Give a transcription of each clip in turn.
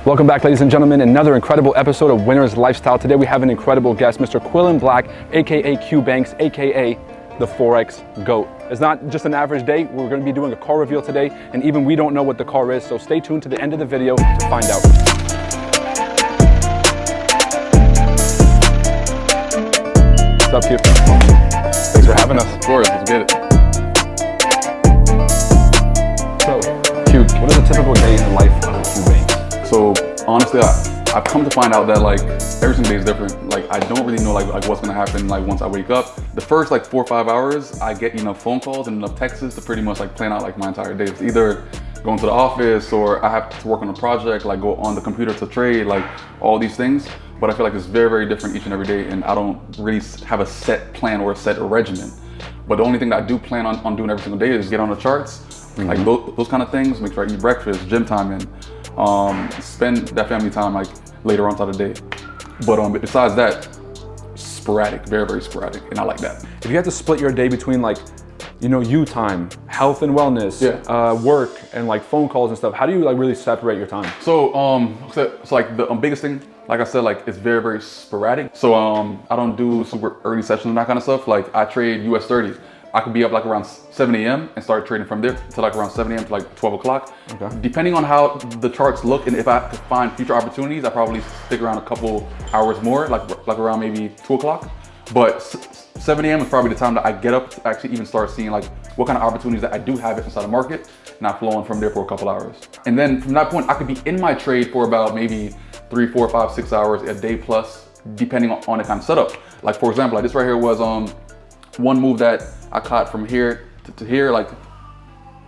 Welcome back, ladies and gentlemen. Another incredible episode of Winner's Lifestyle. Today we have an incredible guest, Mr. Black, aka Cuebanks, aka the Forex GOAT. It's not just an average day. We're going to be doing a car reveal today, and even we don't know what the car is, so stay tuned to the end of the video to find out. What's up, Q? Thanks for having us. Of course, let's get it. So, Q, what is a typical day in the life of a Cuebanks? So honestly, I've come to find out that like every single day is different. Like I don't really know like what's gonna happen like once I wake up. The first like 4 or 5 hours, I get enough phone calls and enough texts to pretty much like plan out like my entire day. It's either going to the office or I have to work on a project, like go on the computer to trade, like all these things. But I feel like it's very, very different each and every day, and I don't really have a set plan or a set regimen. But the only thing that I do plan on doing every single day is get on the charts, like those kind of things, make sure I eat breakfast, gym time, and spend that family time like later on throughout the day. But besides that, sporadic, very, very sporadic, and I like that. If you had to split your day between like, you know, you time, health and wellness, work, and like phone calls and stuff, how do you like really separate your time? So like the biggest thing, like I said, like it's very, very sporadic. So I don't do super early sessions and that kind of stuff. Like I trade US 30. I could be up like around 7 a.m. and start trading from there to like around 7 a.m. to like 12 o'clock. Okay. Depending on how the charts look and if I could find future opportunities, I probably stick around a couple hours more, like around maybe 2 o'clock. But 7 a.m. is probably the time that I get up to actually even start seeing like what kind of opportunities that I do have inside the market, not flowing from there for a couple hours. And then from that point, I could be in my trade for about maybe 3, 4, 5, 6 hours a day plus, depending on the kind of setup. Like for example, like this right here was one move that I caught from here to here. Like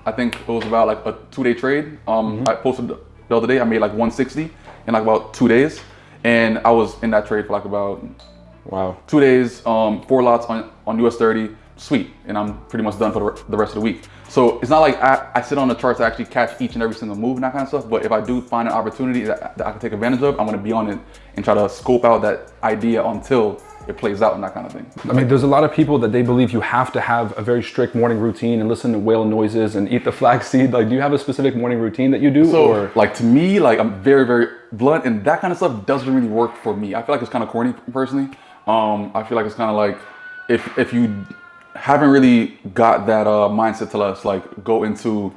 I think it was about like a 2-day trade. I posted the other day, I made like 160 in like about 2 days. And I was in that trade for like about 2 days, 4 lots on US 30, sweet. And I'm pretty much done for the rest of the week. So it's not like I sit on the chart to actually catch each and every single move and that kind of stuff. But if I do find an opportunity that I can take advantage of, I'm gonna be on it and try to scope out that idea until it plays out and that kind of thing. I mean, there's a lot of people that they believe you have to have a very strict morning routine and listen to whale noises and eat the flaxseed. Like, do you have a specific morning routine that you do? So, like to me, like I'm very, very blunt, and that kind of stuff doesn't really work for me. I feel like it's kind of corny personally. I feel like it's kind of like if you haven't really got that mindset to let's like go into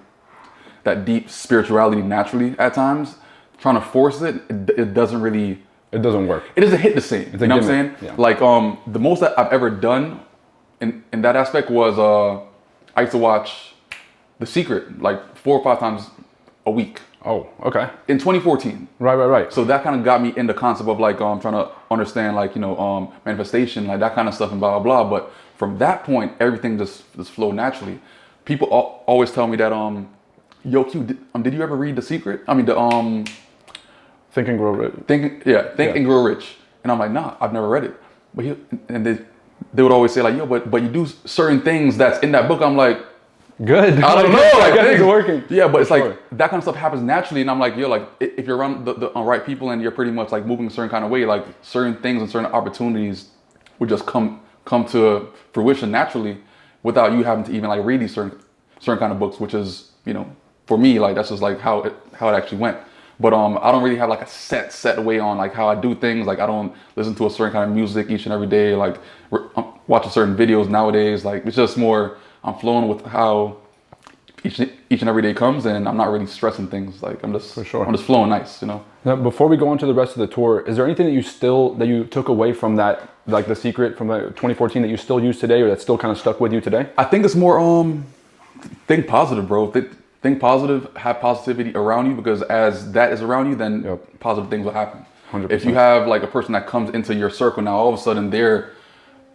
that deep spirituality naturally at times, trying to force it doesn't really. It doesn't work. It doesn't hit the same. You know what I'm saying? Yeah. Like the most that I've ever done in that aspect was I used to watch The Secret like 4 or 5 times a week. Oh, okay. In 2014. Right. So that kind of got me in the concept of like trying to understand like, you know, manifestation, like that kind of stuff and blah, blah, blah. But from that point, everything just flowed naturally. People always tell me that, yo, Q, did you ever read The Secret? I mean, Think and Grow Rich. Think and Grow Rich. And I'm like, nah, I've never read it. But they would always say like, yo, but you do certain things that's in that book. I'm like, good. I don't know. Like, it's working. Yeah, but it's like that kind of stuff happens naturally. And I'm like, yo, like if you're around the right people and you're pretty much like moving a certain kind of way, like certain things and certain opportunities would just come to fruition naturally without you having to even like read these certain kind of books, which is, you know, for me, like that's just like how it actually went. But I don't really have like a set way on like how I do things. Like I don't listen to a certain kind of music each and every day. Like I'm watching certain videos nowadays. Like it's just more I'm flowing with how each and every day comes, and I'm not really stressing things. Like I'm just I'm just flowing nice, you know. Now, before we go on to the rest of the tour, is there anything that you took away from that, like The Secret from 2014 that you still use today, or that's still kind of stuck with you today? I think it's more think positive, bro. Think positive, have positivity around you, because as that is around you, then positive things will happen. 100%. If you have like a person that comes into your circle now, all of a sudden they're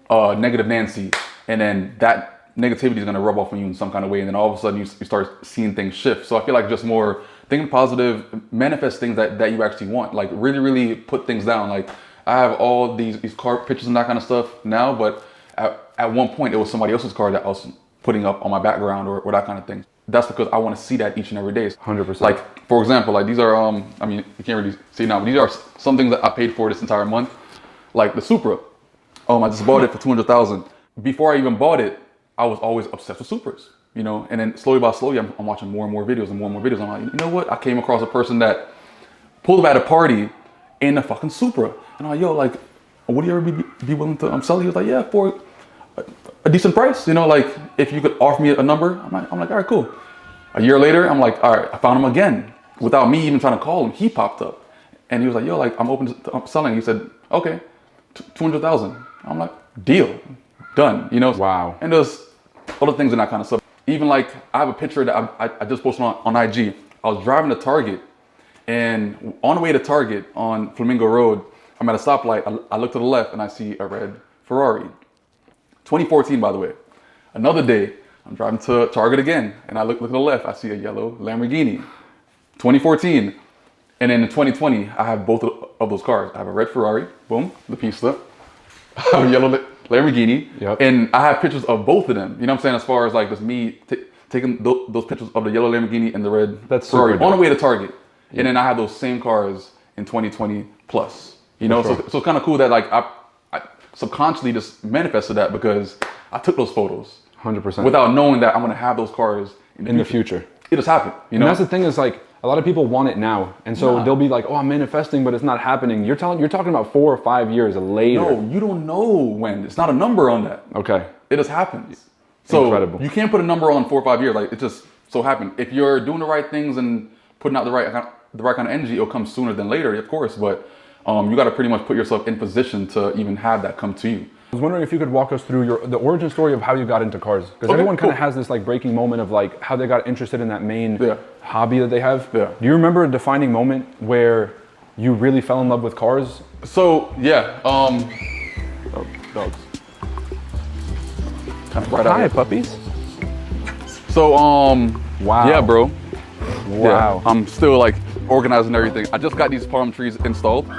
negative Nancy, and then that negativity is going to rub off on you in some kind of way, and then all of a sudden you start seeing things shift. So I feel like just more thinking positive, manifest things that you actually want. Like really, really put things down. Like I have all these car pictures and that kind of stuff now, but at one point it was somebody else's car that I was putting up on my background or that kind of thing. That's because I want to see that each and every day. 100%. Like, for example, like these are, I mean, you can't really see now, but these are some things that I paid for this entire month. Like the Supra. I just bought it for $200,000. Before I even bought it, I was always obsessed with Supras, you know? And then slowly by slowly, I'm watching more and more videos and more and more videos. I'm like, you know what? I came across a person that pulled up at a party in a fucking Supra. And I'm like, yo, like, would you ever be willing to sell it? He was like, yeah, for a decent price. You know, like, if you could offer me a number. I'm like, all right, cool. A year later, I'm like, all right, I found him again. Without me even trying to call him, he popped up. And he was like, yo, like, I'm open to selling. He said, okay, 200,000. I'm like, deal, done, you know? Wow. And there's other things and that kind of stuff. Even like, I have a picture that I just posted on IG. I was driving to Target, and on the way to Target on Flamingo Road, I'm at a stoplight. I look to the left and I see a red Ferrari. 2014, by the way. Another day, I'm driving to Target again, and I look to the left. I see a yellow Lamborghini. 2014. And then in 2020, I have both of those cars. I have a red Ferrari, boom, the pista. I have a yellow Lamborghini. Yep. And I have pictures of both of them. You know what I'm saying? As far as like just me taking those pictures of the yellow Lamborghini and the red Ferrari on the way to Target. Yep. And then I have those same cars in 2020 plus. You know, so it's kind of cool that like I subconsciously just manifested that because I took those photos. 100%. Without knowing that I'm going to have those cars in the future. It just happened, you know? And that's the thing is like, a lot of people want it now. And so they'll be like, oh, I'm manifesting, but it's not happening. You're talking about 4 or 5 years later. No, you don't know when. It's not a number on that. Okay. It just happens. So incredible. You can't put a number on 4 or 5 years. Like, it just so happened. If you're doing the right things and putting out the right kind of energy, it'll come sooner than later, of course. But you got to pretty much put yourself in position to even have that come to you. I was wondering if you could walk us through the origin story of how you got into cars. Because everyone kind of has this like breaking moment of like how they got interested in that main hobby that they have. Yeah. Do you remember a defining moment where you really fell in love with cars? So, yeah. Dogs. Kind of bright out here. Puppies. So, wow. Yeah, bro. Wow. Yeah, I'm still like organizing everything. I just got these palm trees installed.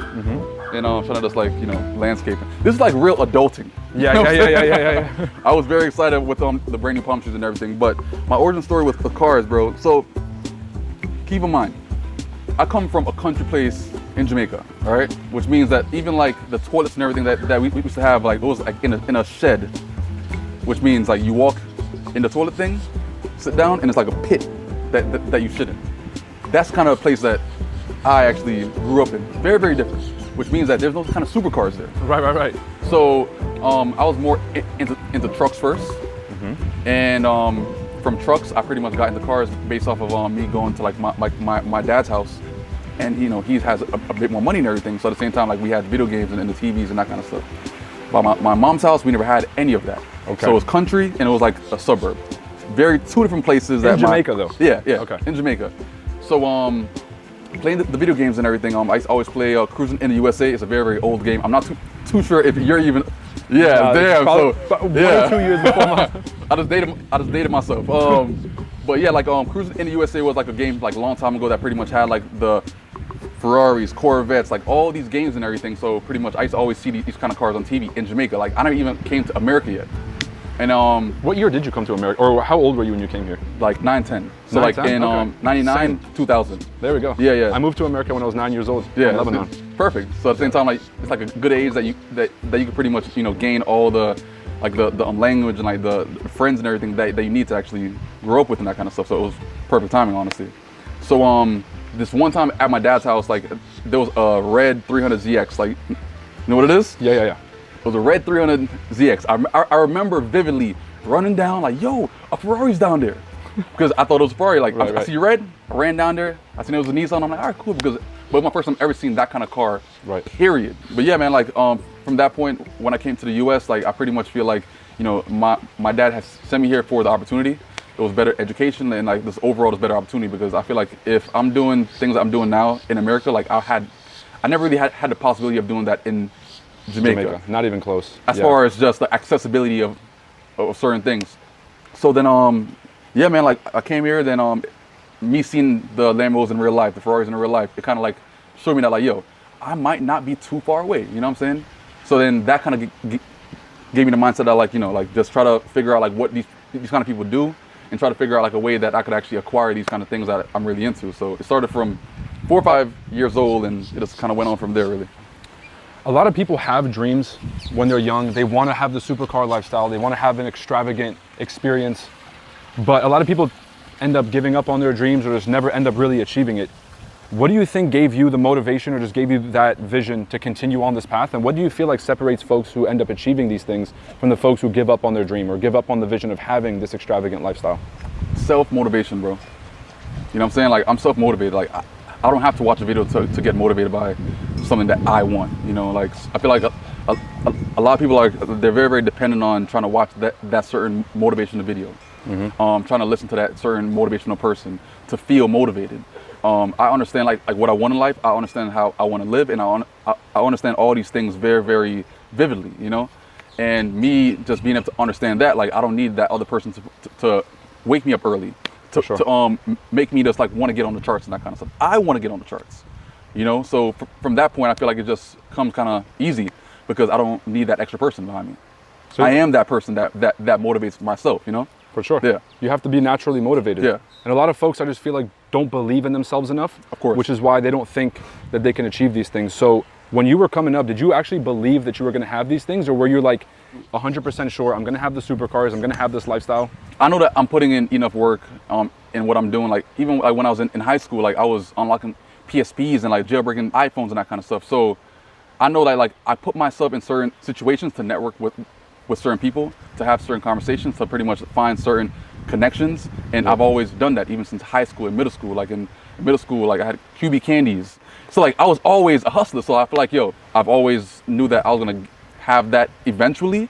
And I'm trying to just like, you know, landscaping. This is like real adulting. Yeah. I was very excited with the brand new palm trees and everything, but my origin story with the cars, bro. So keep in mind, I come from a country place in Jamaica, all right? Which means that even like the toilets and everything that we used to have, like it was like in a shed, which means like you walk in the toilet thing, sit down, and it's like a pit that you shit in. That's kind of a place that I actually grew up in. Very, very different. Which means that there's no kind of supercars there. Right. So I was more into trucks first. And from trucks, I pretty much got into cars based off of me going to like my dad's house. And you know, he has a bit more money and everything. So at the same time, like we had video games and the TVs and that kind of stuff. But my mom's house, we never had any of that. Okay. So it was country and it was like a suburb. Two different places. In Jamaica though? Yeah. Okay. In Jamaica. So playing the video games and everything, I used to always play Cruising in the USA. It's a very, very old game. I'm not too sure if you're even. Yeah, damn. So 1 or 2 years before my. I just dated myself. But yeah, like Cruising in the USA was like a game like a long time ago that pretty much had like the Ferraris, Corvettes, like all these games and everything. So pretty much I used to always see these kind of cars on TV in Jamaica. Like I never even came to America yet. And what year did you come to America, or how old were you when you came here? Like 9, 10. So 9, 10? Like in 99, 2000. There we go. Yeah. I moved to America when I was 9 years old. Yeah, from Lebanon. Perfect. So at the same time, like it's like a good age that you could pretty much gain all the like the language and like the friends and everything that you need to actually grow up with and that kind of stuff. So it was perfect timing, honestly. So this one time at my dad's house, like there was a red 300ZX. Like, you know what it is? Yeah. It was a red 300ZX. I remember vividly running down like, yo, a Ferrari's down there. Because I thought it was a Ferrari. Like, I see red, I ran down there, I seen it was a Nissan. I'm like, all right, cool. But it was my first time ever seeing that kind of car, period. But yeah, man, like from that point, when I came to the US, like I pretty much feel like, my dad has sent me here for the opportunity. It was better education and like this overall is better opportunity because I feel like if I'm doing things that I'm doing now in America, like I never really had the possibility of doing that in Jamaica. Not even close. As far as just the accessibility of certain things. So then, yeah, man, like I came here, then me seeing the Lambos in real life, the Ferraris in real life, it kind of like showed me that like, yo, I might not be too far away. You know what I'm saying? So then that kind of gave me the mindset that like just try to figure out like what these kind of people do and try to figure out like a way that I could actually acquire these kind of things that I'm really into. So it started from 4 or 5 years old and it just kind of went on from there really. A lot of people have dreams when they're young. They want to have the supercar lifestyle. They want to have an extravagant experience. But a lot of people end up giving up on their dreams or just never end up really achieving it. What do you think gave you the motivation or just gave you that vision to continue on this path? And what do you feel like separates folks who end up achieving these things from the folks who give up on their dream or give up on the vision of having this extravagant lifestyle? Self-motivation, bro. You know what I'm saying? Like, I'm self-motivated. Like, I don't have to watch a video to get motivated by something that I want. You know, like, I feel like a lot of people they're very, very dependent on trying to watch that certain motivational video. Trying to listen to that certain motivational person to feel motivated. I understand like what I want in life. I understand how I want to live, and I understand all these things very, very vividly, you know. And me just being able to understand that, like, I don't need that other person to wake me up early, to make me just like want to get on the charts and that kind of stuff. I want to get on the charts, you know. So from that point, I feel like it just comes kind of easy because I don't need that extra person behind me. So I am that person that motivates myself, you know. For sure. Yeah. You have to be naturally motivated. Yeah. And a lot of folks, I just feel like, don't believe in themselves enough. Of course. Which is why they don't think that they can achieve these things. So when you were coming up, did you actually believe that you were going to have these things? Or were you like 100% sure, I'm going to have the supercars, I'm going to have this lifestyle? I know that I'm putting in enough work in what I'm doing. Like, even like when I was in high school, like I was unlocking PSPs and like jailbreaking iPhones and that kind of stuff. So I know that like I put myself in certain situations to network with certain people, to have certain conversations, to pretty much find certain connections. And I've always done that even since high school and middle school. Like in middle school, like I had QB candies. So like I was always a hustler. So I feel like, I've always knew that I was gonna have that eventually.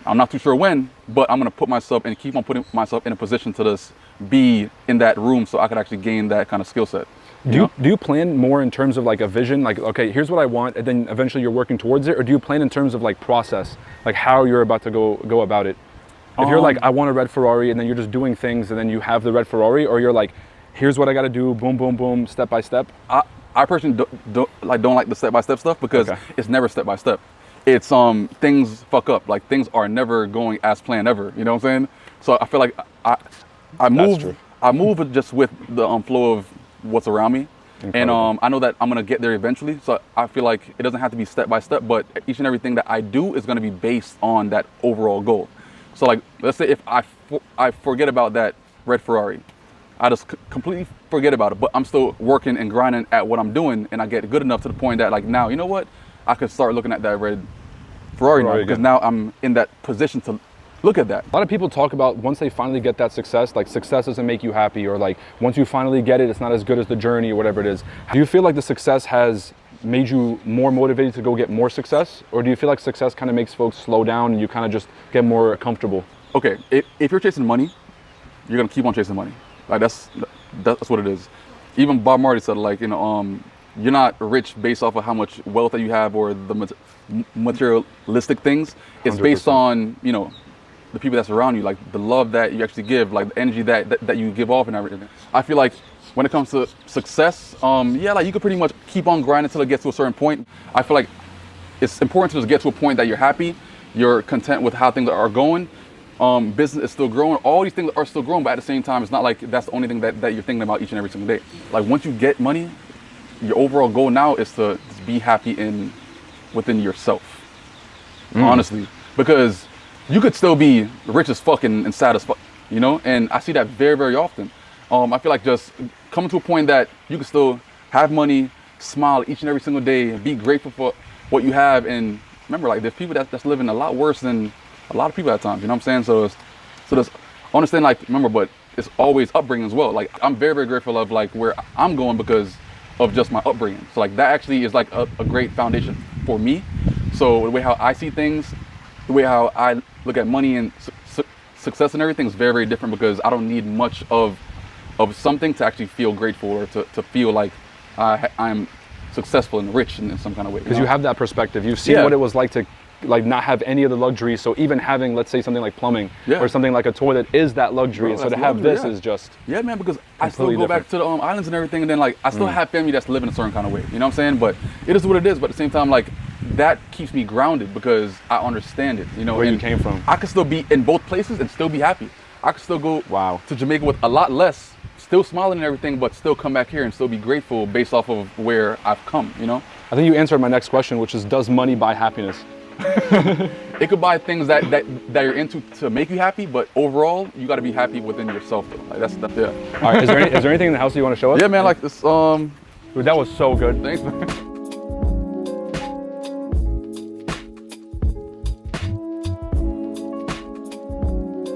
I'm not too sure when, but I'm gonna put myself and keep on putting myself in a position to just be in that room so I could actually gain that kind of skill set. Do you plan more in terms of like a vision, like, okay, here's what I want, and then eventually you're working towards it? Or do you plan in terms of like process, like how you're about to go about it? If you're like, I want a red Ferrari, and then you're just doing things and then you have the red Ferrari, or you're like, here's what I got to do, boom, boom, boom, step by step? I personally don't like the step-by-step stuff because it's never step-by-step. It's things fuck up. Like, things are never going as planned ever. You know what I'm saying? So I feel like I move just with the flow of what's around me. Incredible. And I know that I'm gonna get there eventually. So I feel like it doesn't have to be step by step, but each and everything that I do is gonna be based on that overall goal. So like, let's say if I forget about that red Ferrari, I just completely forget about it, but I'm still working and grinding at what I'm doing, and I get good enough to the point that like, now, you know what? I could start looking at that red Ferrari now, because now I'm in that position to look at that. A lot of people talk about once they finally get that success, like success doesn't make you happy, or like once you finally get it, it's not as good as the journey or whatever it is. Do you feel like the success has made you more motivated to go get more success? Or do you feel like success kind of makes folks slow down and you kind of just get more comfortable? Okay, if you're chasing money, you're gonna keep on chasing money. Like that's what it is. Even Bob Marley said, like, you're not rich based off of how much wealth that you have or the materialistic things. It's 100%. Based on, the people that surround you, like the love that you actually give, like the energy that you give off and everything. I feel like when it comes to success, like you could pretty much keep on grinding until it gets to a certain point. I feel like it's important to just get to a point that you're happy, you're content with how things are going. Business is still growing. All these things are still growing, but at the same time, it's not like that's the only thing that you're thinking about each and every single day. Like once you get money, your overall goal now is to just be happy within yourself, honestly, because you could still be rich as fuck and sad as fuck, and I see that very, very often. I feel like just coming to a point that you can still have money, smile each and every single day, be grateful for what you have, and remember, like, there's people that's living a lot worse than a lot of people at times, you know what I'm saying? So just understand, like, remember, but it's always upbringing as well. Like, I'm very, very grateful of like where I'm going because of just my upbringing. So like that actually is like a great foundation for me. So the way how I see things, the way how I look at money and success and everything is very, very different because I don't need much of something to actually feel grateful or to feel like I'm successful and rich in some kind of way. Because you have that perspective. You've seen what it was like to not have any of the luxuries. So even having, let's say, something like plumbing or something like a toilet is that luxury. And so to have this is just man, because I still go back to the islands and everything, and then like I still have family that's living a certain kind of way. You know what I'm saying? But it is what it is. But at the same time, like that keeps me grounded because I understand it. Where you came from. I could still be in both places and still be happy. I could still go to Jamaica with a lot less, still smiling and everything, but still come back here and still be grateful based off of where I've come. I think you answered my next question, which is, does money buy happiness? It could buy things that you're into to make you happy, but overall, you got to be happy within yourself, though. Like that's. All right. Is there anything in the house that you want to show us? Yeah, man. Like this. Dude, that was so good. Thanks, man.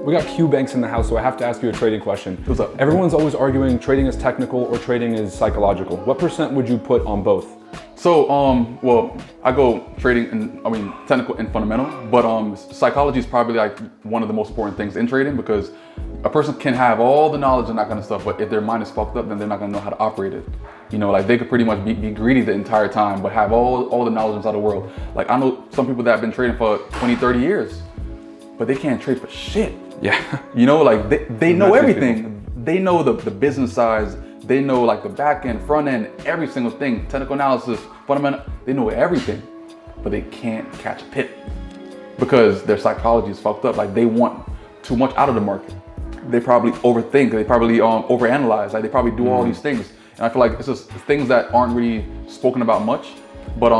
We got Cuebanks in the house, so I have to ask you a trading question. What's up? Everyone's always arguing trading is technical or trading is psychological. What percent would you put on both? So, well, I go trading and technical and fundamental, but psychology is probably like one of the most important things in trading, because a person can have all the knowledge and that kind of stuff, but if their mind is fucked up, then they're not gonna know how to operate it. You know, like they could pretty much be greedy the entire time, but have all the knowledge inside the world. Like I know some people that have been trading for 20, 30 years, but they can't trade for shit. Yeah. You know, like they know everything. They know the business size. They know like the back end, front end, every single thing, technical analysis, fundamental. They know everything, but they can't catch a pip because their psychology is fucked up. Like they want too much out of the market. They probably overthink. They probably overanalyze. Like they probably do all these things. And I feel like it's just things that aren't really spoken about much. But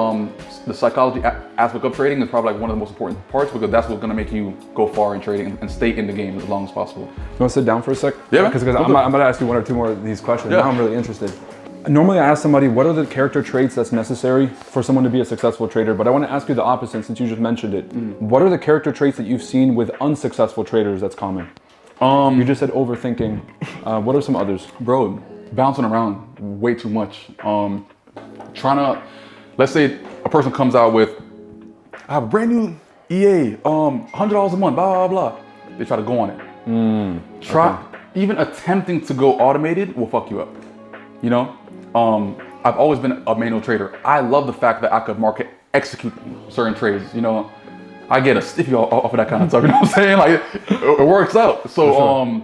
the psychology aspect of trading is probably like one of the most important parts, because that's what's gonna make you go far in trading and stay in the game as long as possible. You want to sit down for a sec? Yeah. Because I'm going to ask you one or two more of these questions. Yeah. Now I'm really interested. Normally I ask somebody, what are the character traits that's necessary for someone to be a successful trader? But I want to ask you the opposite, since you just mentioned it. What are the character traits that you've seen with unsuccessful traders that's common? You just said overthinking. What are some others? Bro, bouncing around way too much. Trying to, let's say a person comes out with, I have a brand new EA, $100 a month, blah, blah, blah. They try to go on it. Even attempting to go automated will fuck you up. You know, I've always been a manual trader. I love the fact that I could market execute certain trades. You know, I get a stiffy off of that kind of stuff. You know what I'm saying? Like it works out. So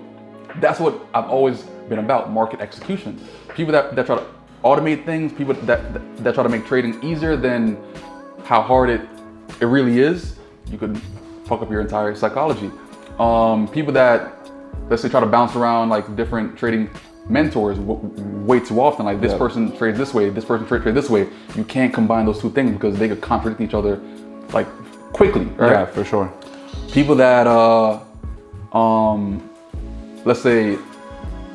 that's what I've always been about, market execution. People that try to automate things, people that try to make trading easier than how hard it really is, you could fuck up your entire psychology. People that, let's say, try to bounce around like different trading mentors way too often. Like this person trades this way, this person trades this way. You can't combine those two things because they could contradict each other like quickly, right? Yeah, for sure. People that, let's say,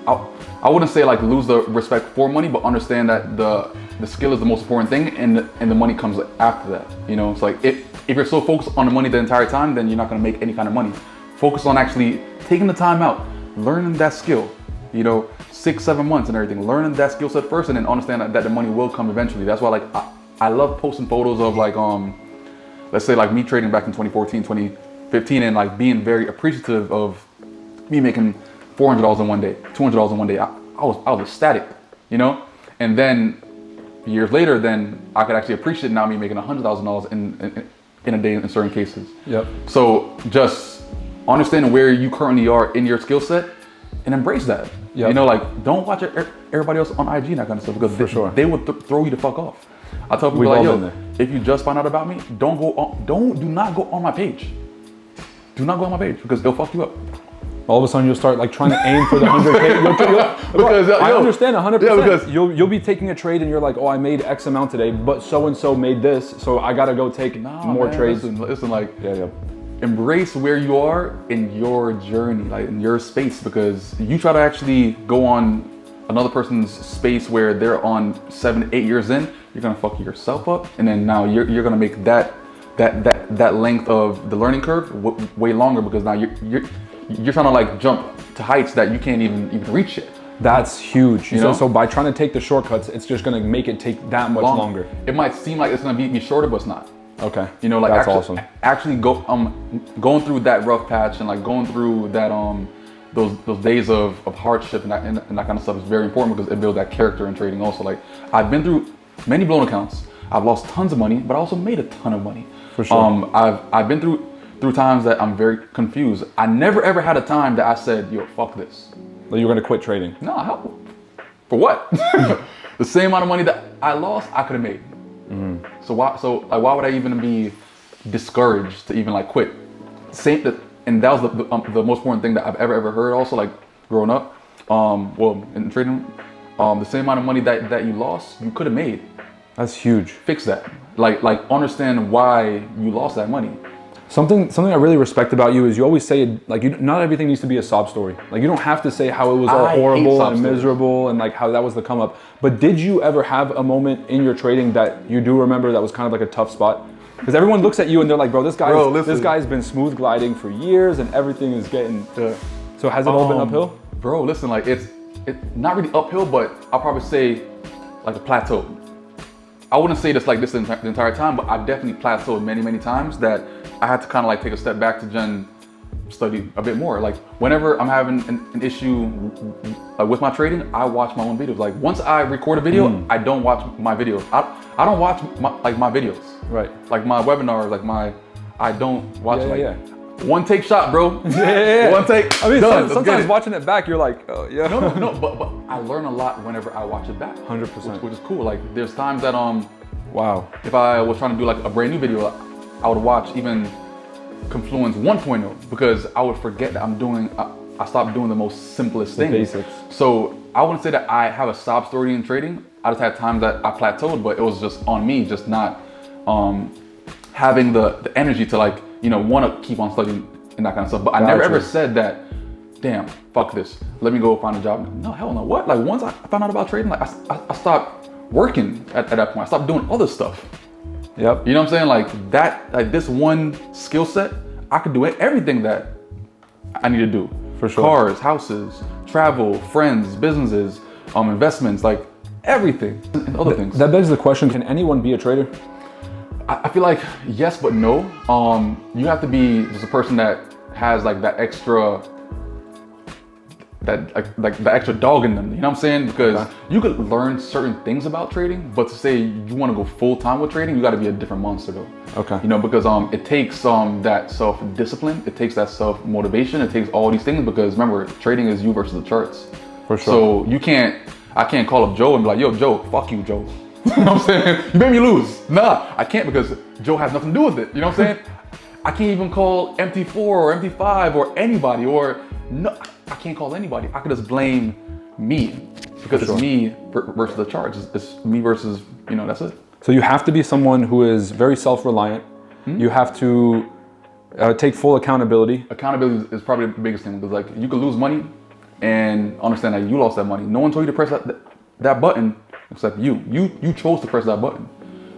I wouldn't say like lose the respect for money, but understand that the skill is the most important thing, and the money comes after that. You know, it's like if you're so focused on the money the entire time, then you're not gonna make any kind of money. Focus on actually taking the time out, learning that skill. You know, 6-7 months and everything, learning that skill set first, and then understand that the money will come eventually. That's why like I love posting photos of like let's say like me trading back in 2014, 2015, and like being very appreciative of me making $400 in one day, $200 in one day. I was ecstatic, you know? And then years later, then I could actually appreciate now me making $100,000 in a day in certain cases. Yep. So just understanding where you currently are in your skill set and embrace that. Yep. You know, like don't watch everybody else on IG and that kind of stuff, because they would throw you the fuck off. I tell people like, yo, if you just find out about me, do not go on my page. Do not go on my page, because they'll fuck you up. All of a sudden you'll start like trying to aim for the 100K. Because I understand 100%. Yeah, because you'll be taking a trade and you're like, oh, I made X amount today, but so-and-so made this, so I gotta go take more trades. Listen, like, embrace where you are in your journey, like in your space, because you try to actually go on another person's space where they're on 7-8 years in, you're gonna fuck yourself up, and then now you're gonna make that length of the learning curve way longer, because now you're trying to like jump to heights that you can't even reach yet. That's huge. You know? So by trying to take the shortcuts, it's just gonna make it take that much longer. It might seem like it's gonna be shorter, but it's not. Okay. You know, like that's awesome. Actually going through that rough patch and like going through that those days of hardship and that kind of stuff is very important, because it builds that character in trading also. Like I've been through many blown accounts. I've lost tons of money, but I also made a ton of money. For sure. I've been through times that I'm very confused. I never ever had a time that I said, yo, fuck this. Like you're gonna quit trading? No, how? For what? The same amount of money that I lost, I could have made. So why would I even be discouraged to even like quit? And that was the most important thing that I've ever heard also, like growing up. Well, in trading, the same amount of money that you lost, you could have made. That's huge. Fix that. Like understand why you lost that money. Something I really respect about you is you always say like not everything needs to be a sob story. Like you don't have to say how it was all horrible and miserable and like how that was the come up. But did you ever have a moment in your trading that you do remember that was kind of like a tough spot? Because everyone looks at you and they're like, bro, this guy's been smooth gliding for years and everything is getting. So has it all been uphill? Bro, listen, like it's not really uphill, but I'll probably say like a plateau. I wouldn't say this like this the entire time, but I've definitely plateaued many times that I had to kind of like take a step back to study a bit more. Like whenever I'm having an issue with my trading, I watch my own videos. Like once I record a video, I don't watch my videos. I don't watch my videos. Right. Like my webinars, I don't watch one take shot, bro. One take. I mean, sometimes watching it back, you're like, oh yeah. No, but I learn a lot whenever I watch it back. 100%. Which is cool. Like there's times that wow. If I was trying to do like a brand new video, I would watch even Confluence 1.0 because I would forget that I stopped doing the most simplest things. Basics. So I wouldn't say that I have a sob story in trading. I just had times that I plateaued, but it was just on me, just not having the energy to like, want to keep on studying and that kind of stuff. But I never ever said that, damn, fuck this. Let me go find a job. No, hell no. What? Like once I found out about trading, like I stopped working at that point. I stopped doing other stuff. Yep. You know what I'm saying? Like that, like this one skill set, I could do everything that I need to do. For sure. Cars, houses, travel, friends, businesses, investments, like everything and other things. That begs the question, can anyone be a trader? I feel like yes, but no. You have to be just a person that has like that extra, like the extra dog in them. You know what I'm saying? Because you could learn certain things about trading, but to say you want to go full time with trading, you got to be a different monster though. Okay. Because it takes that self discipline, it takes that self motivation, it takes all these things. Because remember, trading is you versus the charts. For sure. So I can't call up Joe and be like, yo, Joe, fuck you, Joe. You know what I'm saying? You made me lose. Nah, I can't because Joe has nothing to do with it. You know what I'm saying? I can't even call MT4 or MT5 or anybody I can't call anybody. I could just blame me because it's me versus the charts. It's me versus, that's it. So you have to be someone who is very self-reliant. You have to take full accountability. Accountability is probably the biggest thing because like you could lose money and understand that you lost that money. No one told you to press that button except you. You chose to press that button.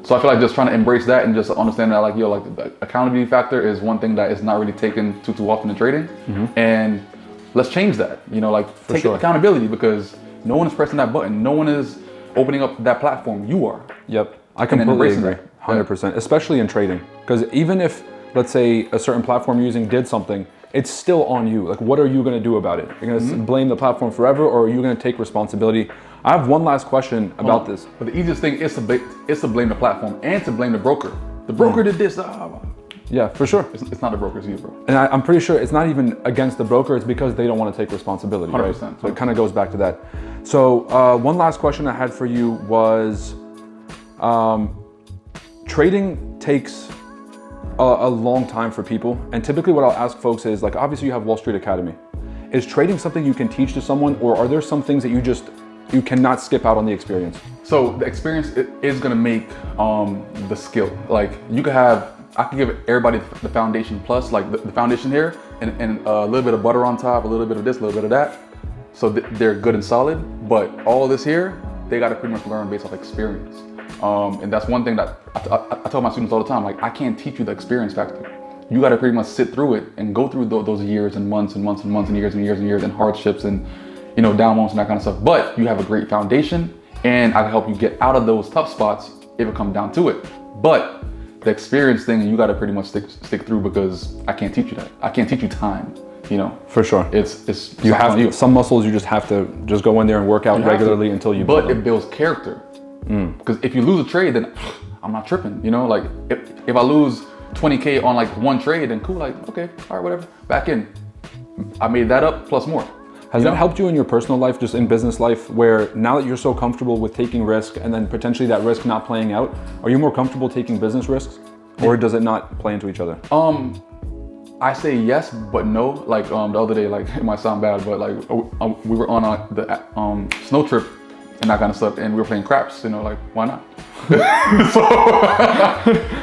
So I feel like just trying to embrace that and just understand that like, the accountability factor is one thing that is not really taken too often in trading. And let's change that, take accountability because no one is pressing that button. No one is opening up that platform. You are. Yep. I completely agree. 100%, especially in trading. Because even if, let's say, a certain platform you're using did something, it's still on you. Like, what are you going to do about it? You're going to blame the platform forever, or are you going to take responsibility? I have one last question about this. But the easiest thing is to blame the platform and to blame the broker. The broker did this. Yeah, for sure. It's not the broker's either, bro. And I'm pretty sure it's not even against the broker. It's because they don't want to take responsibility, 100%, right? So it kind of goes back to that. So one last question I had for you was, trading takes a long time for people. And typically what I'll ask folks is, like, obviously you have Wall Street Academy. Is trading something you can teach to someone, or are there some things that you cannot skip out on the experience? So the experience is going to make the skill. Like I could give everybody the foundation plus, like the foundation here, and a little bit of butter on top, a little bit of this, a little bit of that. So they're good and solid, but all this here, they got to pretty much learn based off experience. And that's one thing that I tell my students all the time, like I can't teach you the experience factor. You got to pretty much sit through it and go through those years and months and months and months and years and years and years and hardships and, down moments and that kind of stuff. But you have a great foundation and I can help you get out of those tough spots if it comes down to it. But the experience thing, you got to pretty much stick through because I can't teach you that. I can't teach you time, For sure. It's you have to, some muscles you just have to just go in there and work out regularly until you build them. But it builds character. Because if you lose a trade, then I'm not tripping, Like if I lose 20K on like one trade, then cool, like, okay, all right, whatever, back in. I made that up plus more. Has that helped you in your personal life, just in business life, where now that you're so comfortable with taking risk and then potentially that risk not playing out, are you more comfortable taking business risks, or does it not play into each other? I say yes, but no. Like the other day, like it might sound bad, but like we were on the snow trip and that kind of stuff. And we were playing craps, you know, like why not? So,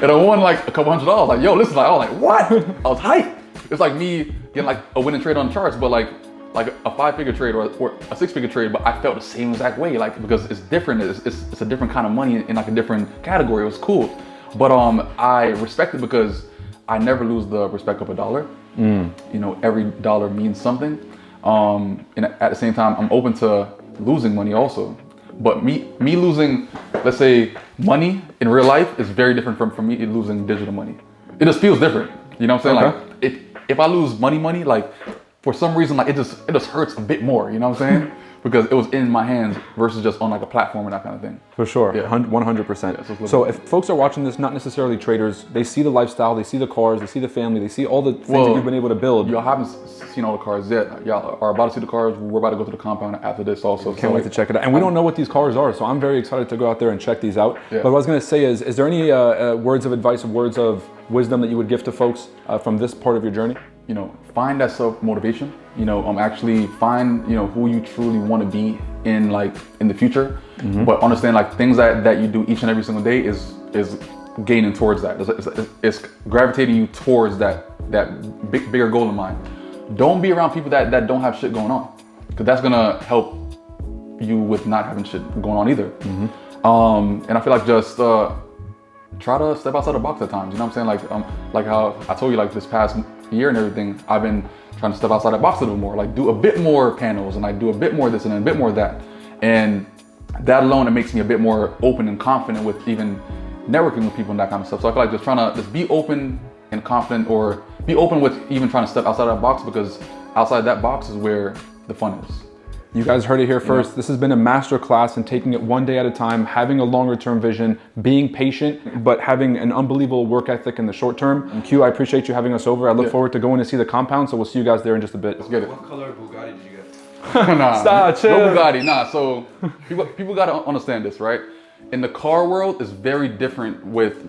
and I won like a couple $100. Like, yo, listen, like, I was like, what? I was hyped. It's like me getting like a winning trade on the charts, but like a 5-figure trade or a 6-figure trade, but I felt the same exact way, like because it's different. It's a different kind of money in like a different category. It was cool, but I respect it because I never lose the respect of a dollar. You know, every dollar means something. And at the same time, I'm open to losing money also. But me losing, let's say, money in real life is very different from me losing digital money. It just feels different. You know what I'm saying? Okay. Like if I lose money, like for some reason, like it just hurts a bit more. You know what I'm saying? Because it was in my hands versus just on like a platform and that kind of thing. For sure, Yeah. 100%. Yeah, so if folks are watching this, not necessarily traders, they see the lifestyle, they see the cars, they see the family, they see all the things that you've been able to build. Y'all haven't seen all the cars yet. Y'all are about to see the cars. We're about to go to the compound after this also. Can't wait to check it out. And we don't know what these cars are, so I'm very excited to go out there and check these out. Yeah. But what I was going to say is there any words of advice or words of wisdom that you would give to folks from this part of your journey? You know, find that self-motivation. You know, actually find, you know, who you truly want to be in the future. But understand like things that you do each and every single day is gaining towards that. It's gravitating you towards that bigger goal in mind. Don't be around people that don't have shit going on, because that's gonna help you with not having shit going on either. And I feel like just try to step outside the box at times. You know what I'm saying? Like how I told you, like this past year and everything, I've been trying to step outside that box a little more, like do a bit more panels and like do a bit more this and a bit more that. And that alone, it makes me a bit more open and confident with even networking with people and that kind of stuff. So I feel like just trying to just be open and confident, or be open with even trying to step outside that box, because outside that box is where the fun is. You guys heard it here first. This has been a master class in taking it one day at a time, having a longer term vision, being patient, but having an unbelievable work ethic in the short term. And Q, I appreciate you having us over. I look forward to going to see the compound, so we'll see you guys there in just a bit. Let's get it. What color Bugatti did you get? Nah, Stop, chill. no Bugatti, nah. So people gotta understand this, right? In the car world, it's very different with,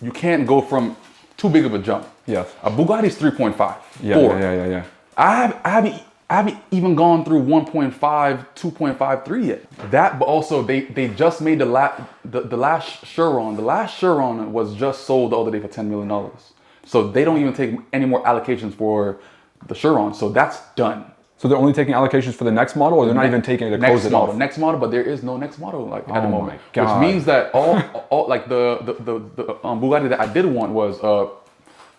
you can't go from too big of a jump. Yes. A Bugatti's 3.5, 4. Yeah. I haven't even gone through 1.5, 2.53 yet. That, but also they just made the last Chiron. The last Chiron was just sold the other day for $10 million. So they don't even take any more allocations for the Chiron. So that's done. So they're only taking allocations for the next model, or they're not even taking it to close it off? Next model, but there is no next model like at the moment. my God. Which means that all like the Bugatti that I did want was a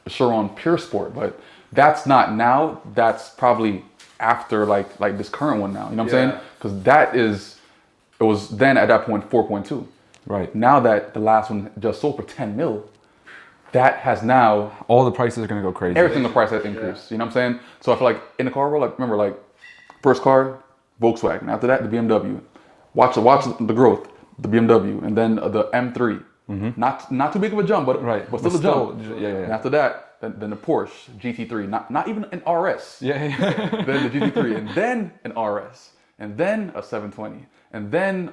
Chiron Pure Sport, but that's not now. That's probably after like this current one now. You know what I'm saying? Because it was then at that point 4.2. Right. Now that the last one just sold for 10 mil, that has now All the prices are going to go crazy. every single price has increased. You know what I'm saying? So I feel like in the car world, like remember, like first car, Volkswagen. After that, the BMW. Watch the growth, the BMW, and then the M3. Not too big of a jump, but but still a jump. Yeah. And after that, then the Porsche GT3. Not even an RS. Yeah. Then the GT3, and then an RS, and then a 720, and then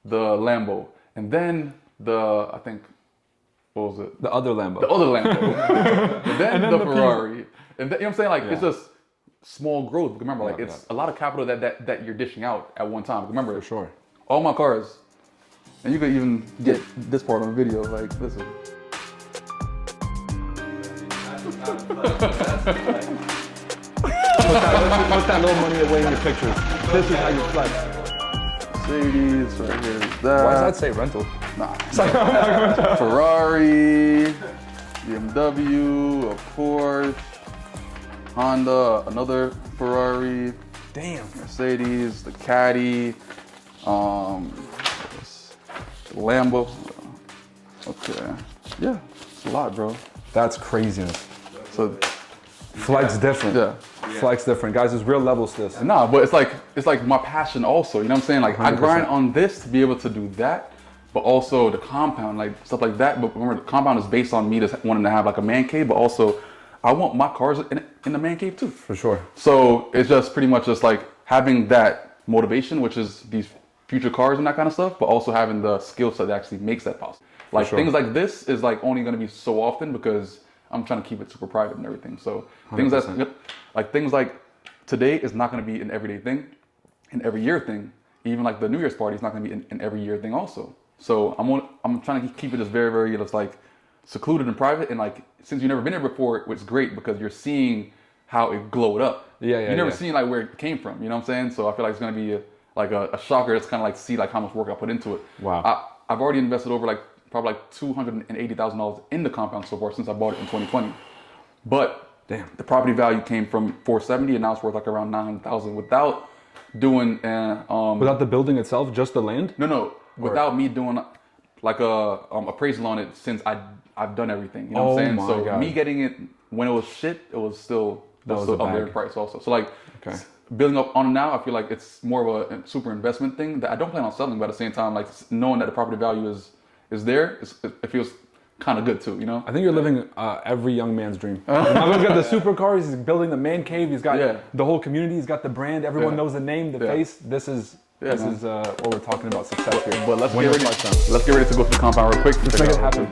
the Lambo, and then I think. What was it? The other Lambo. The other Lambo. and then the Ferrari. And then, you know what I'm saying? Like, it's just small growth. Remember, like, it's a lot of capital that you're dishing out at one time. Remember, For sure. all my cars, and you could even get this part on video, like, listen. Put that little money away in your pictures. This is how you flex. Mercedes, right here is that. Why does that say rental? Nah. Ferrari, BMW, a Porsche, Honda, another Ferrari. Damn. Mercedes, the Caddy, Lambo. Okay. Yeah, it's a lot, bro. That's craziness. So, Flex different. yeah. Flex different. Guys, there's real levels to this. Nah, but it's like my passion also, you know what I'm saying? Like 100%. I grind on this to be able to do that, but also the compound, like stuff like that. But remember, the compound is based on me just wanting to have like a man cave, but also I want my cars in the man cave too. For sure. So it's just pretty much just like having that motivation, which is these future cars and that kind of stuff, but also having the skill set that actually makes that possible. Like sure. things like this is like only going to be so often because I'm trying to keep it super private and everything. So things 100%. things like today is not going to be an everyday thing, an every year thing. even like the New Year's party is not going to be an every year thing also. So I'm trying to keep it just very, very just like secluded and private. And like, since you've never been here before, it's great because you're seeing how it glowed up. Yeah. You've never seen like where it came from, you know what I'm saying? So I feel like it's going to be a shocker. It's kind of like see like how much work I put into it. Wow. I've already invested over like probably like $280,000 in the compound so far since I bought it in 2020. But damn, the property value came from 470 and now it's worth like around 900,000 without doing without the building itself, just the land? No, without me doing like a appraisal on it since I've done everything. You know what I'm saying? My So God. me getting it when it was shit, it was still up there in price also. So like building up on it now, I feel like it's more of a super investment thing that I don't plan on selling, but at the same time, like knowing that the property value is there, it feels kind of good too, you know? I think you're living every young man's dream. Everyone's got the supercars, he's building the man cave, he's got the whole community, he's got the brand, everyone knows the name, the face. This is what we're talking about, success here. But let's get ready to go to the compound real quick. Let's make it happen.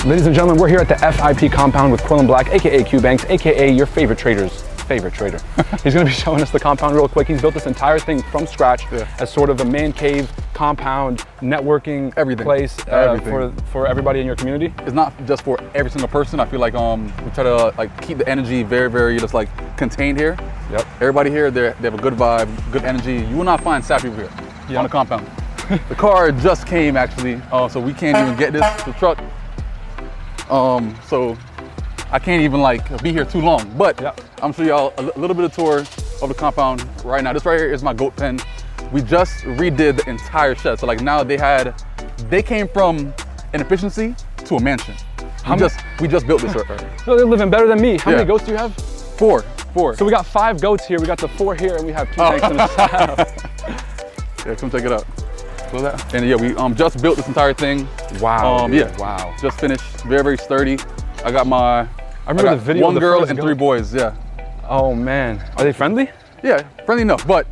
Ladies and gentlemen, we're here at the FIP compound with Quillen Black, aka Cuebanks, aka your favorite trader's favorite trader. He's going to be showing us the compound real quick. He's built this entire thing from scratch as sort of a man cave, compound, networking place for everybody in your community. It's not just for every single person. I feel like we try to like keep the energy very, very just like contained here. Yep. Everybody here, they have a good vibe, good energy. You will not find sad people here on the compound. The car just came actually, so we can't even get the truck. So I can't even like be here too long, but I'm showing y'all a little bit of tour of the compound right now. This right here is my goat pen. We just redid the entire shed. So like now they came from an efficiency to a mansion. We just built this right here. No, they're living better than me. How many goats do you have? Four. So we got 5 goats here. We got the 4 here and we have 2 tanks in the side. Yeah, come check it out. And yeah, we just built this entire thing. Wow. Wow. Just finished. Very, very sturdy. I got I remember the video. 1 girl and 3 boys. Yeah. Oh man. Are they friendly? Yeah, friendly enough. But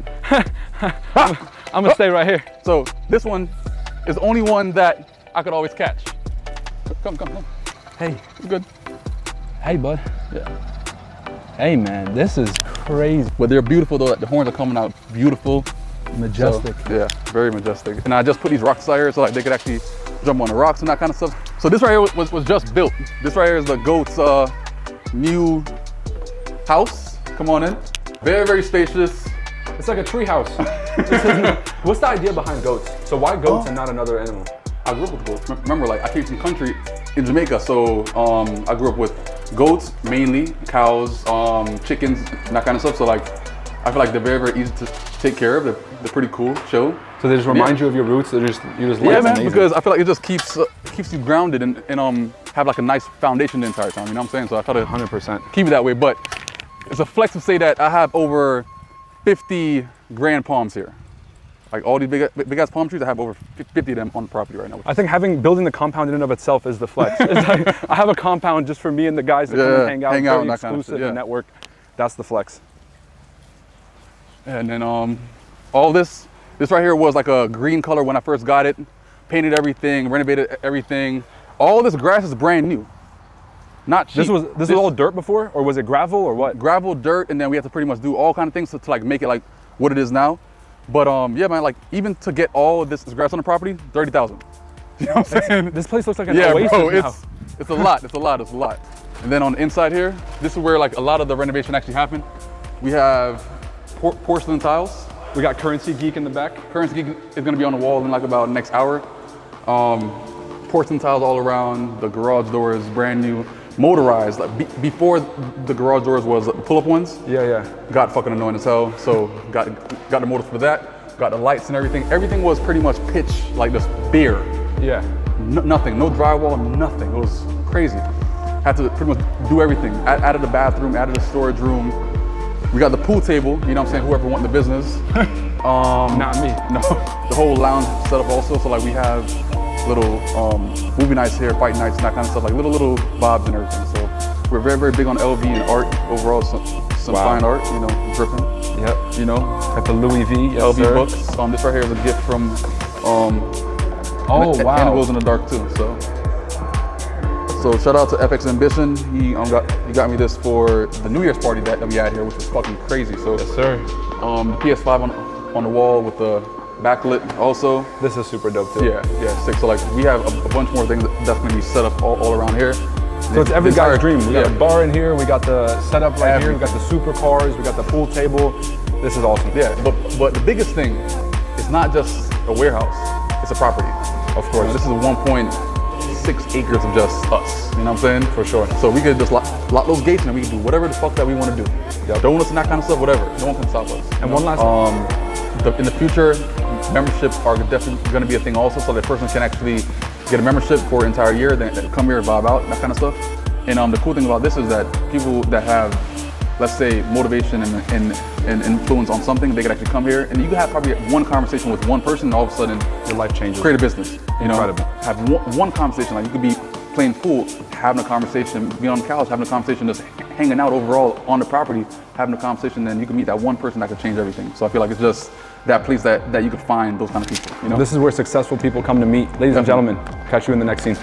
I'm gonna stay right here. So this one is the only one that I could always catch. Come. Hey. You good? Hey, bud. Yeah. Hey, man. This is crazy. But they're beautiful though. The horns are coming out beautiful. Majestic. So, yeah, very majestic. And I just put these rocks out here so like they could actually jump on the rocks and that kind of stuff. So this right here was just built. This right here is the goat's new house. Come on in. Very, very spacious. It's like a tree house. What's the idea behind goats? So why goats and not another animal? I grew up with goats. Remember, like I came from country in Jamaica, so I grew up with goats mainly, cows, chickens, and that kind of stuff. So like, I feel like they're very, very easy to take care of. They're pretty cool, chill. So they just remind you of your roots. You just man. Amazing. Because I feel like it just keeps you grounded and have like a nice foundation the entire time. You know what I'm saying? So I try to 100% keep it that way. But it's a flex to say that I have over 50 grand palms here. Like all these big ass palm trees, I have over 50 of them on the property right now. I think building the compound in and of itself is the flex. It's like, I have a compound just for me and the guys to come and hang out, very that exclusive kind of network. That's the flex. And then all this right here was like a green color when I first got it. Painted everything, renovated everything. All this grass is brand new. Not cheap. This was all dirt before, or was it gravel or what? Gravel, dirt, and then we have to pretty much do all kind of things to like make it like what it is now. But yeah, man, like even to get all of this grass on the property, 30,000. You know what I'm saying? This place looks like an oasis bro, now. It's a lot. And then on the inside here, this is where like a lot of the renovation actually happened. We have porcelain tiles. We got Currency Geek in the back. Currency Geek is gonna be on the wall in like about the next hour. Porcelain tiles all around. The garage doors, brand new, motorized. Like before the garage doors was pull-up ones. Yeah. Got fucking annoying as hell. So got the motors for that. Got the lights and everything. Everything was pretty much pitch like this bare. Yeah. Nothing, no drywall, nothing. It was crazy. Had to pretty much do everything. Added the bathroom, added the storage room. We got the pool table, you know what I'm saying, whoever wants the business. Not me. No, the whole lounge set up also. So like we have little movie nights here, fight nights and that kind of stuff, like little vibes and everything. So we're very, very big on LV and art overall, some fine art, you know, dripping. Yep. You know. Got the Louis V, LV books. This right here is a gift from Oh, and, wow. And it goes in the dark too. So shout out to FX Ambition. He got me this for the New Year's party that we had here, which was fucking crazy. So Yes, sir. PS5 on the wall with the backlit also. This is super dope too. Yeah, sick. So like we have a bunch more things that's gonna be set up all around here. So it's every guy's dream. We got a Yeah. bar in here, we got the setup right here, we got the supercars, we got the pool table. This is awesome. Yeah, but the biggest thing is not just a warehouse, it's a property. Of course. This is 1.6 acres of just us, you know what I'm saying? For sure. So we could just lock those gates and we can do whatever the fuck that we want to do. Yep. Donuts and that kind of stuff, whatever. No one can stop us. And one last in the future, memberships are definitely going to be a thing also, so that person can actually get a membership for an entire year, then come here and vibe out, that kind of stuff. And the cool thing about this is that people that have, let's say, motivation and influence on something, they can actually come here, and you can have probably one conversation with one person, and all of a sudden, your life changes. create a business. You know, Incredible. have one conversation. Like you could be playing pool, having a conversation, be on the couch, having a conversation, just hanging out overall on the property, having a conversation, then you can meet that one person that could change everything. So I feel like it's just that place that you could find those kind of people. You know, This is where successful people come to meet. Ladies and gentlemen, catch you in the next scene.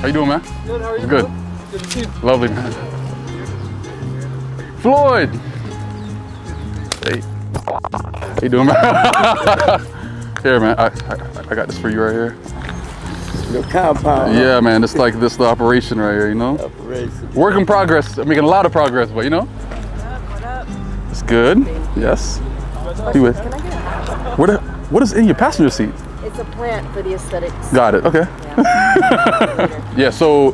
How you doing, man? Good, how are you? Good. Good to see you. Lovely, man. Floyd. Hey. How you doing, man? Here, man. I got this for you right here. Your compound. Yeah, man. This is the operation right here. You know. Operation. Work in progress. I'm making a lot of progress, but you know. What up? It's good. Yes. You with? Can I get a half? What is in your passenger seat? It's a plant for the aesthetics. Got it. Okay. Yeah. Yeah. So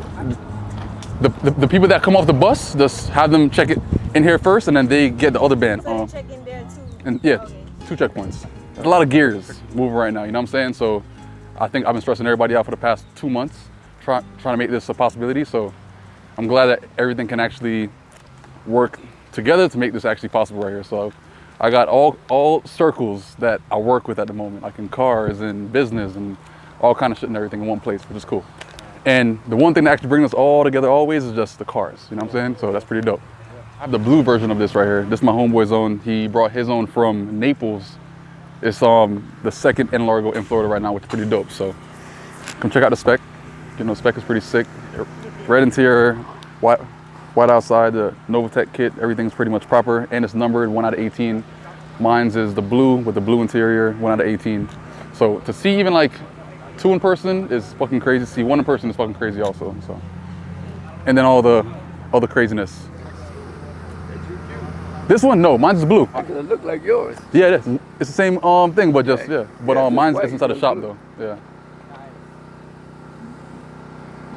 the people that come off the bus, just have them check it in here first, and then they get the other band. So you check in there too. And yeah, Okay. 2 checkpoints. There's a lot of gears moving right now. You know what I'm saying? So I think I've been stressing everybody out for the past 2 months, trying to make this a possibility. So I'm glad that everything can actually work together to make this actually possible right here. So I got all circles that I work with at the moment, like in cars and business and all kind of shit and everything in one place, which is cool. And the one thing that actually brings us all together always is just the cars. You know what I'm saying? So that's pretty dope. I have the blue version of this right here. This is my homeboy's own. He brought his own from Naples. It's the second in Largo in Florida right now, which is pretty dope. So come check out the spec. You know, the spec is pretty sick. Red interior, white outside, the Novatech kit, everything's pretty much proper, and it's numbered 1 out of 18. Mine's is the blue with the blue interior, 1 out of 18. So to see even like 2 in person is fucking crazy. To see 1 in person is fucking crazy also. So, and then all the craziness. This one, no, mine's is blue. Because it look like yours. Yeah, it is. It's the same thing, but just yeah. But Yeah, mine's it's is inside the white, shop blue. though. Yeah.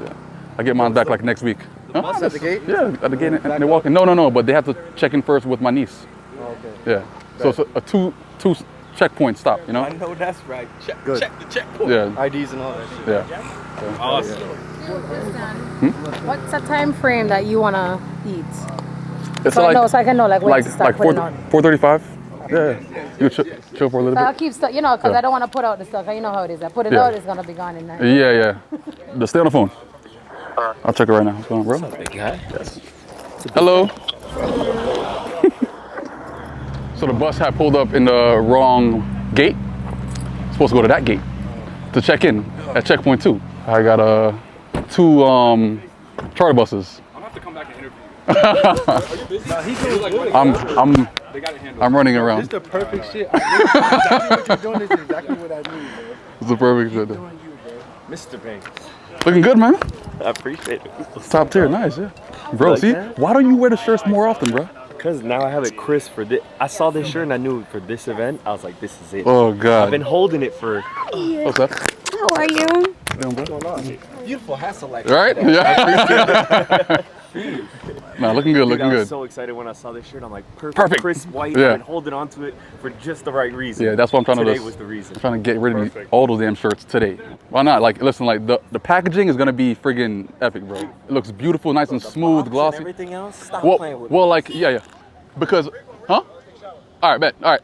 Yeah. I get mine back like next week. bus at the gate? Yeah, at the gate, and they're walking. No, but they have to check in first with my niece. Okay. Yeah. So it's a two checkpoint stop, you know? I know that's right. Check Good. the checkpoint. Yeah. IDs and all that shit. Yeah. Awesome. What's the time frame that you wanna eat? It's So I can know like when to start putting on. 4:35. Yeah. You chill for a little So I'll bit. keep stuff, because Yeah. I don't want to put out the stuff. You know how it is. I put it Yeah. out, it's gonna be gone in there. Yeah. Just stay on the phone. I'll check it right now. What's going on, bro? Big guy. Yes. Hello. So the bus had pulled up in the wrong gate. Supposed to go to that gate to check in at checkpoint 2. I got 2 charter buses. I'm gonna have to come back and interview I'm running around. It's the perfect shit. Exactly what you're doing is exactly what I need, bro. It's the perfect shit. Doing you, bro. Mr. Banks. Looking good, man. I appreciate it. It's top tier, nice, yeah. Bro, like see, that? why don't you wear the shirts more often, bro? Because now I have it crisp for this. I saw this shirt and I knew for this event, I was like, this is it. Oh I've God. been holding it for. What's up? How are you? Doing, bro? Beautiful hassle like Right? Yeah. Nah, looking good, Dude, looking I was good. so excited when I saw this shirt. I'm like, Perfect. crisp white. Yeah. I've been holding on to it for just the right reason. Yeah, that's what I'm trying to do. Today was the reason. I'm trying to get rid of Perfect. all those damn shirts today. Why not? Like, listen, like the packaging is gonna be friggin' epic, bro. It looks beautiful, nice and smooth, Box and glossy. everything else. Stop Well, playing with well, me. like, yeah. Because, huh? All right, bet. All right.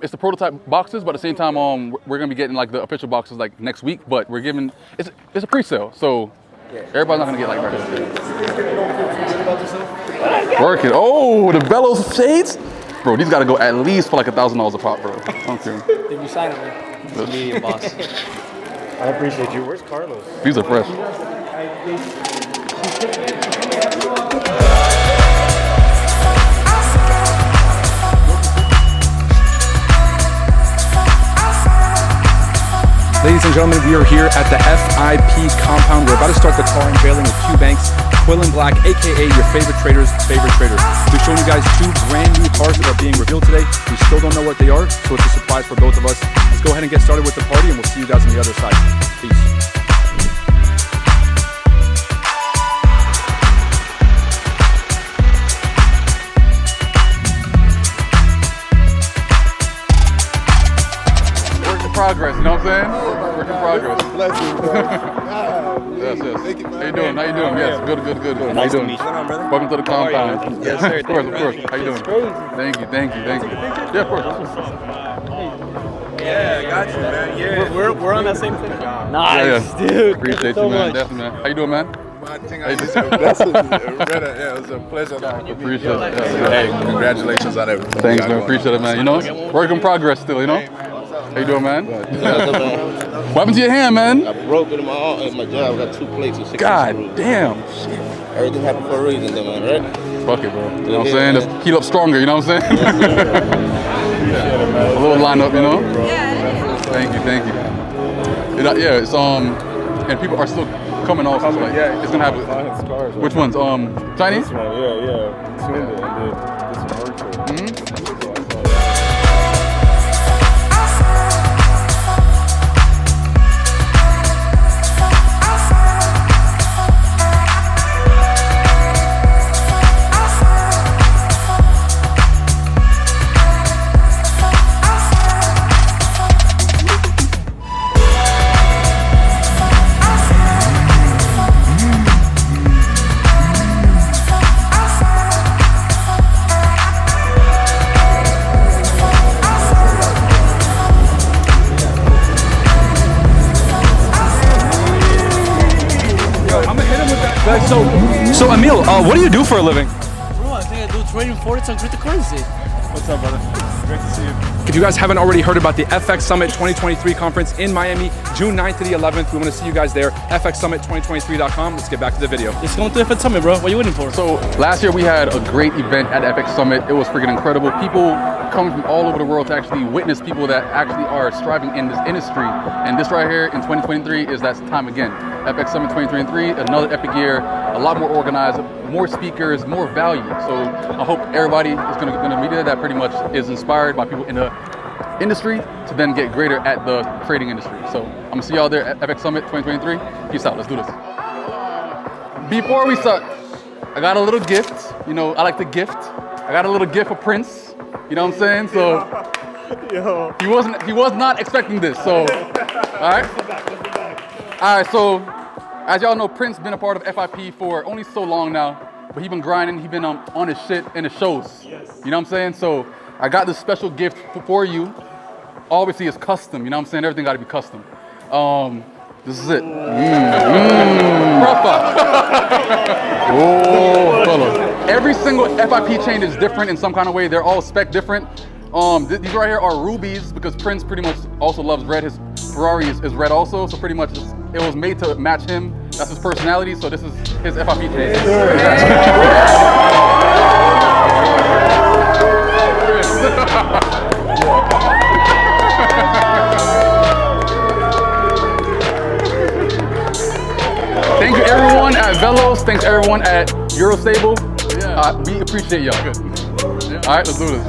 It's the prototype boxes, but at the same time, we're gonna be getting like the official boxes like next week. But we're giving it's a pre-sale, so everybody's not gonna get like right. Work it. Oh, the Bellows shades, bro. These gotta go at least for like $1,000 a pop, bro. I'm kidding. If you sign them, man. Me, boss. I appreciate you. Where's Carlos? These are fresh. Ladies and gentlemen, we are here at the FIP compound. We're about to start the car unveiling with Cuebanks, Black, aka your favorite trader's favorite trader. We're showing you guys 2 brand new cars that are being revealed today. We still don't know what they are, so it's a surprise for both of us. Let's go ahead and get started with the party, and we'll see you guys on the other side. Peace. Progress, you know what I'm saying? Work in progress. Blessings, bro. Yes. Thank you, man. How you doing? How you doing? Yes, good. How you Nice to doing? meet you. Welcome to the compound. Yes, sir. Of course. How you doing? Thank you. Yeah, of course. Yeah, I got you, man. Yeah. We're on that same thing. Nice, dude. Appreciate you, man. Definitely, man. How you doing, man? I think I just blessings. Yeah, it was a pleasure. Appreciate it. Yeah. Hey, congratulations on everything. Thanks, man. Appreciate it, man. You know, work in progress still, you know? How you doing, man? What happened to your hand, man? I broke it in my job. I got 2 plates and 6 God screws. damn. Everything happened for a reason, though, man, right? Fuck it, bro. You know what I'm saying? Just heat up stronger, you know what I'm saying? A little lineup, you know? Thank you. Yeah, it's and people are still coming also. So like, it's gonna have which ones? Chinese? This one, yeah. Tuned it and did some work to it. So Emil, what do you do for a living? Bro, I think I do trading forex on cryptocurrency. What's up, brother? Great to see you. If you guys haven't already heard about the FX Summit 2023 conference in Miami, June 9th to the 11th, we want to see you guys there. FXSummit2023.com. Let's get back to the video. It's going to FX Summit, bro. What are you waiting for? So last year we had a great event at FX Summit. It was freaking incredible. People coming from all over the world to actually witness people that actually are striving in this industry. And this right here in 2023 is that time again. FX Summit 2023, another epic year, a lot more organized, more speakers, more value. So I hope everybody is gonna be there that pretty much is inspired by people in the industry to then get greater at the trading industry. So I'm gonna see y'all there at FX Summit 2023. Peace out, let's do this. Before we start, I got a little gift. You know, I like to gift. I got a little gift for Prince. You know what I'm saying? So he was not expecting this. So all right, so as y'all know, Prince been a part of FIP for only so long now, but he been grinding, he been on his shit and it shows. Yes. You know what I'm saying? So I got this special gift for you. Obviously it's custom, you know what I'm saying? Everything gotta be custom. This is it. Proper. Oh, fella. Every single FIP chain is different in some kind of way. They're all spec different. These right here are rubies because Prince pretty much also loves red. His Ferrari is red also, so pretty much it was made to match him. That's his personality, so this is his FIP chain. Thank you everyone at Velos, thanks everyone at Eurostable. We appreciate y'all. All right, let's do this.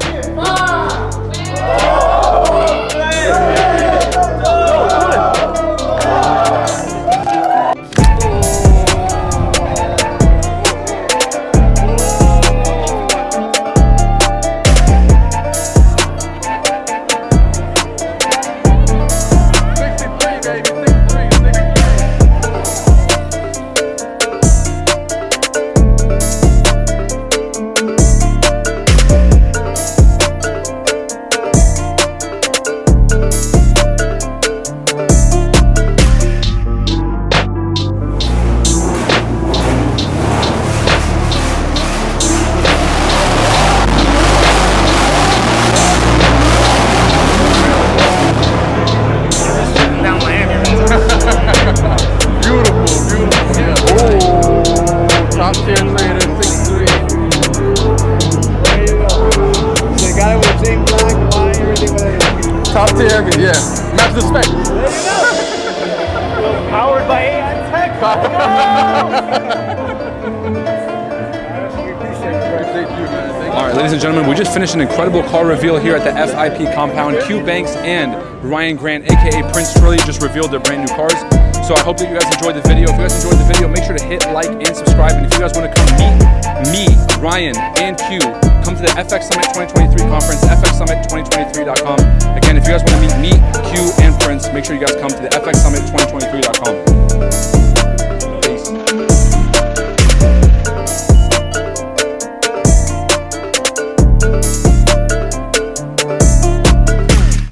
Top tier, yeah. Max respect. Powered by AI tech. All right, ladies and gentlemen, we just finished an incredible car reveal here at the FIP compound. Cuebanks and Ryan Grant, aka Prince Trilly, just revealed their brand new cars. So I hope that you guys enjoyed the video. If you guys enjoyed the video, make sure to hit like and subscribe. And if you guys want to come meet me, Ryan, and Q, come to the FX Summit 2023 conference, fxsummit2023.com. Again, if you guys want to meet me, Q, and Prince, make sure you guys come to the fxsummit2023.com.